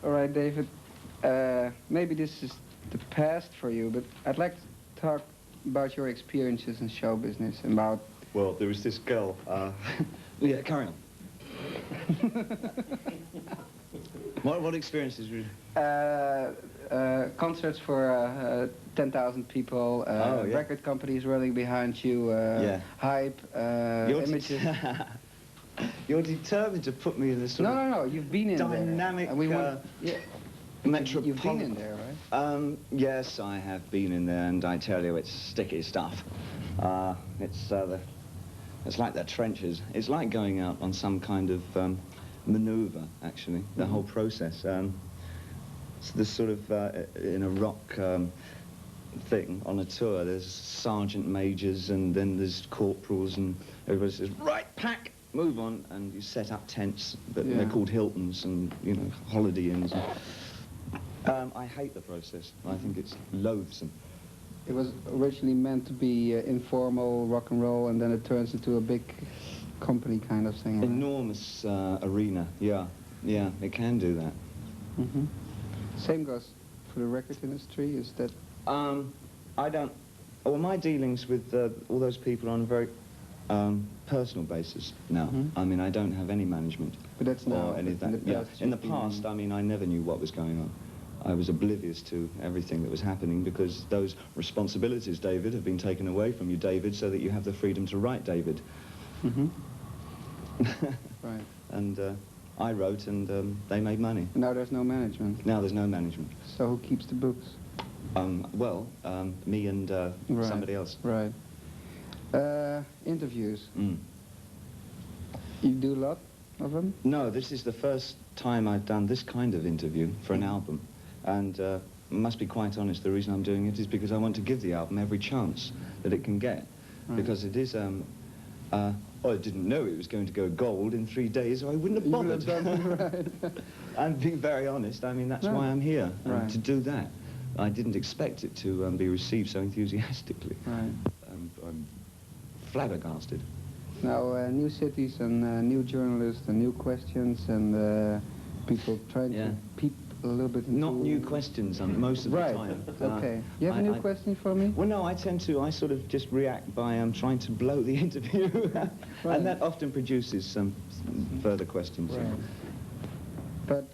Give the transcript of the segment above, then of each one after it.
All right, David. Maybe this is the past for you, but I'd like to talk about your experiences in show business, about... Well, there was this girl, yeah, carry on. What experiences were you... concerts for 10,000 people, yeah. record companies running behind you, yeah. hype, images. You're determined to put me in this sort of... No, you've been in dynamic, there. And we want, yeah. You've been in there, right? Yes, I have been in there, and I tell you, it's sticky stuff. It's like the trenches. It's like going out on some kind of maneuver, actually, the whole process. So this sort of, in a rock thing, on a tour, there's sergeant majors, and then there's corporals, and everybody says, right, pack, move on, and you set up tents, but they're called Hiltons, and, you know, holiday inns. I hate the process. I think it's loathsome. It was originally meant to be informal rock and roll, and then it turns into a big company kind of thing. Right? Enormous arena, yeah, it can do that. Mm-hmm. Same goes for the record industry, is that... I don't... Well, my dealings with all those people are on a very personal basis now. Mm-hmm. I mean, I don't have any management. But that's now, or any of that. In the past, I mean, I never knew what was going on. I was oblivious to everything that was happening because those responsibilities, David, have been taken away from you, David, so that you have the freedom to write, David. Mm-hmm. Right. And I wrote, and they made money. Now there's no management. Now there's no management. So who keeps the books? Me and right. somebody else. Right. Interviews. Mm. You do a lot of them? No, this is the first time I've done this kind of interview for an album. And I must be quite honest, the reason I'm doing it is because I want to give the album every chance that it can get. Right. Because it is, I didn't know it was going to go gold in 3 days, or I wouldn't have bothered. Right. I'm being very honest. I mean, that's why I'm here, right. to do that. I didn't expect it to be received so enthusiastically. Right. I'm flabbergasted. Now, new cities and new journalists and new questions and people trying to peep a little bit into... Not new questions most of the time. Okay. You have a new question for me? Well, no, I sort of just react by trying to blow the interview. Right. And that often produces some further questions. Right. But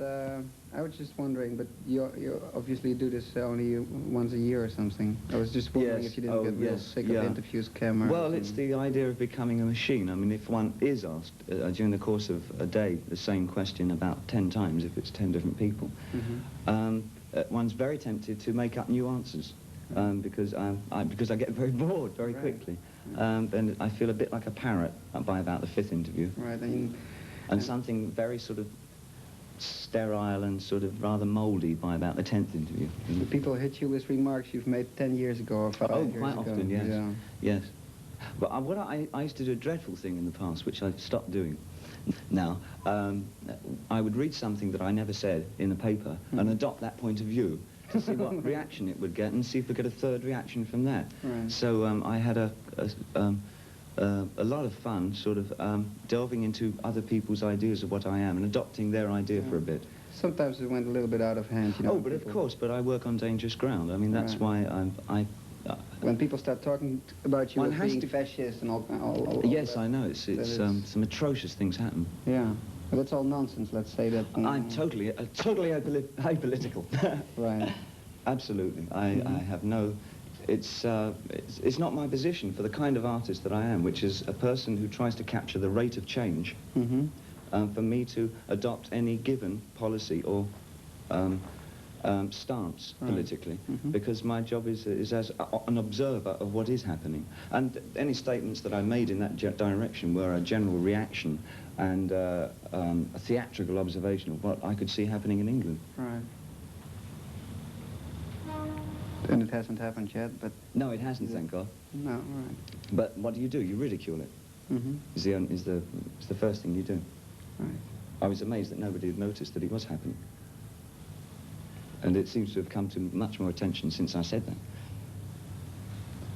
I was just wondering, but you obviously do this only once a year or something. I was just wondering if you didn't get real sick of interviews, cameras... Well, it's the idea of becoming a machine. I mean, if one is asked during the course of a day the same question about 10 times, if it's 10 different people, one's very tempted to make up new answers because I get very bored very quickly. And I feel a bit like a parrot by about the 5th interview. Right. And something very sort of sterile and sort of rather mouldy by about the 10th interview. The people hit you with remarks you've made 10 years ago or 5 years ago. Oh, quite often, yes. Yeah. Yes. But I used to do a dreadful thing in the past, which I've stopped doing now. I would read something that I never said in the paper and adopt that point of view to see what reaction it would get and see if we get a third reaction from that. Right. So I had a lot of fun sort of delving into other people's ideas of what I am and adopting their idea for a bit. Sometimes it went a little bit out of hand, you know. Oh, but of course, but I work on dangerous ground. I mean, that's why when people start talking about you as being fascist and all yes, that, I know. It's some atrocious things happen. Yeah. But that's all nonsense, let's say that... I'm totally apolitical. Right. Absolutely. I have no... It's not my position for the kind of artist that I am, which is a person who tries to capture the rate of change, for me to adopt any given policy or stance politically, because my job is as an observer of what is happening. And any statements that I made in that direction were a general reaction and a theatrical observation of what I could see happening in England. Right. And it hasn't happened yet, but... No, it hasn't, thank God. No, right. But what do? You ridicule it. Is the first thing you do. Right. I was amazed that nobody had noticed that it was happening. And it seems to have come to much more attention since I said that.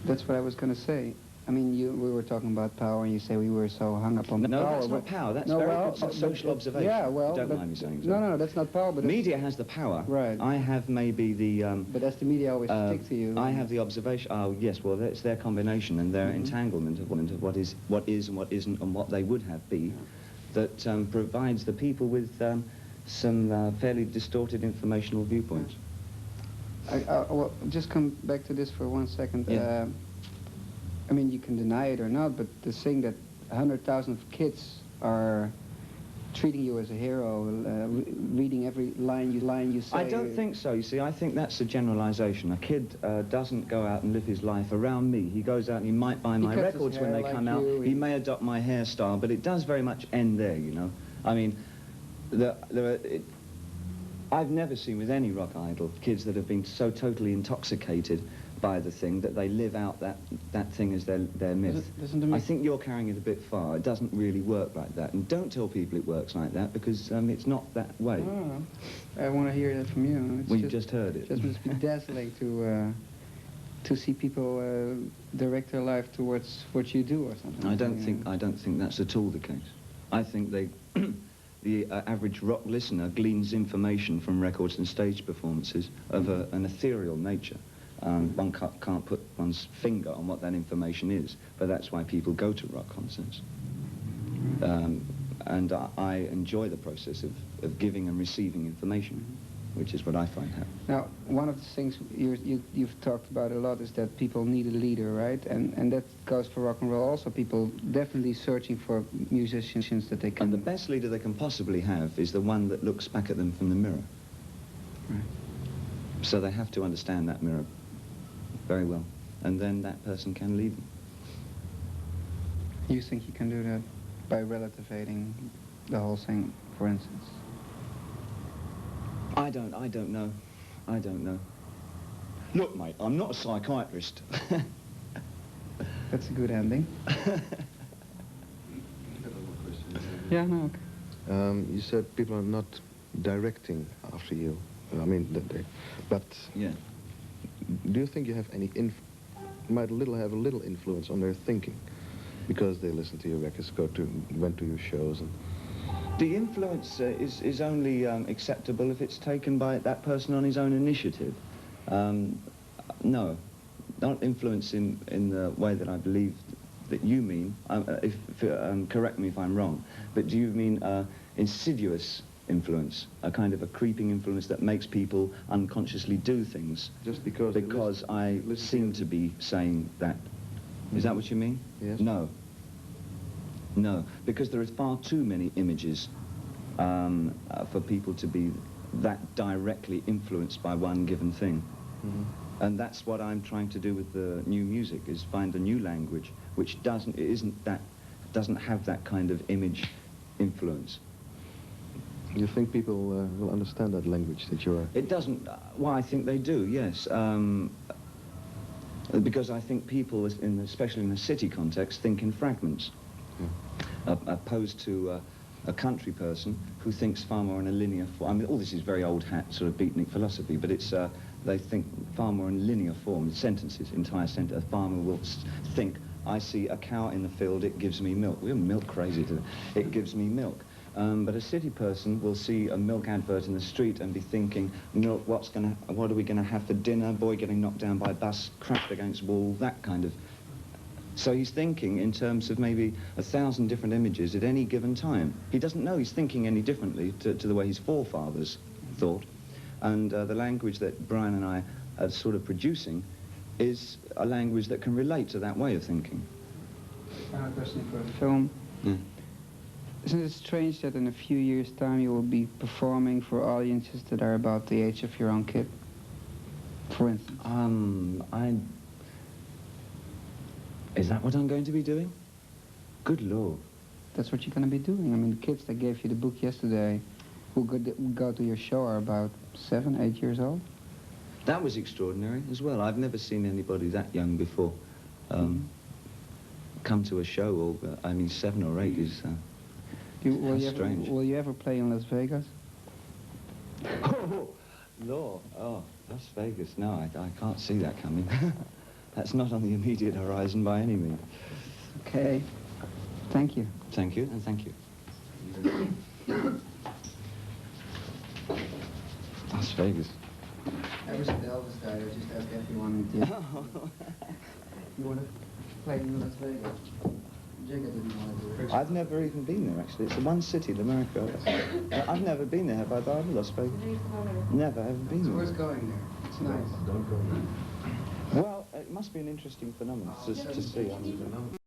That's what I was going to say. I mean, we were talking about power, and you say we were so hung up on No, power. that's not power. That's good social observation. Yeah, well, Don't mind me saying so. No, that's not power. But media has the power. Right. I have maybe the. But as the media always stick to you. I have the observation. Oh yes, well, it's their combination and their entanglement of what is and what isn't and what they would have be, that provides the people with some fairly distorted informational viewpoints. Well, just come back to this for 1 second. Yeah. I mean, you can deny it or not, but the thing that 100,000 kids are treating you as a hero, reading every line you say. I don't think so. You see, I think that's a generalisation. A kid doesn't go out and live his life around me. He goes out and he might buy my records when they come out. He may adopt my hairstyle, but it does very much end there, you know. I mean, I've never seen with any rock idol kids that have been so totally intoxicated by the thing that they live out that thing as their myth. I think you're carrying it a bit far. It doesn't really work like that. And don't tell people it works like that, because it's not that way. Oh, I want to hear that from you. Well, you just heard it. It just must be dazzling to see people direct their life towards what you do or something. I don't think that's at all the case. I think the average rock listener gleans information from records and stage performances of an ethereal nature. One can't put one's finger on what that information is, but that's why people go to rock concerts. And I enjoy the process of giving and receiving information, which is what I find happy. Now, one of the things you've talked about a lot is that people need a leader, right? And that goes for rock and roll also. People definitely searching for musicians that they can... And the best leader they can possibly have is the one that looks back at them from the mirror. Right. So they have to understand that mirror very well, and then that person can lead them. You think you can do that by relativating the whole thing, for instance? I don't know. I don't know. Look, mate, I'm not a psychiatrist. That's a good ending. Yeah, no, okay. You said people are not directing after you. I mean, but yeah. Do you think you have any might have a little influence on their thinking, because they listen to your records, went to your shows, and the influence is only acceptable if it's taken by that person on his own initiative. No, not influence in the way that I believe that you mean. Correct me if I'm wrong, but do you mean insidious influence, a kind of a creeping influence that makes people unconsciously do things just because I seem to be saying that? Is that what you mean? Yes. No, because there is far too many images for people to be that directly influenced by one given thing. And that's what I'm trying to do with the new music, is find a new language which doesn't have that kind of image influence. You think people will understand that language that you are... It doesn't... Well, I think they do, yes. Because I think people, especially in a city context, think in fragments. Opposed to a country person who thinks far more in a linear form. I mean, all this is very old hat, sort of beatnik philosophy, but it's... they think far more in linear form, sentences, entire sentence. A farmer will think, I see a cow in the field, it gives me milk. We're milk crazy today. It gives me milk. But a city person will see a milk advert in the street and be thinking, milk, what are we going to have for dinner? Boy getting knocked down by a bus, crashed against wall, that kind of... So he's thinking in terms of maybe 1,000 different images at any given time. He doesn't know he's thinking any differently to the way his forefathers thought. And the language that Brian and I are sort of producing is a language that can relate to that way of thinking. Final question for the film. Yeah. Isn't it strange that in a few years' time you will be performing for audiences that are about the age of your own kid, for instance? Is that what I'm going to be doing? Good Lord. That's what you're going to be doing. I mean, the kids that gave you the book yesterday who go to your show are about 7, 8 years old. That was extraordinary as well. I've never seen anybody that young before come to a show, or, I mean, 7 or 8 is... strange. Will you ever play in Las Vegas? Oh, Lord. Oh, Las Vegas. No, I can't see that coming. that's not on the immediate horizon by any means. Okay. Thank you. Thank you, and thank you. Las Vegas. Ever since Elvis died, I just ask everyone, you want to play in Las Vegas? Jigga didn't want to do it. I've never even been there, actually. It's the one city in America. I've never been there, have I, Barbara? Las Vegas? Never, ever been It's there. worth going there. It's nice. Well, it must be an interesting phenomenon to see.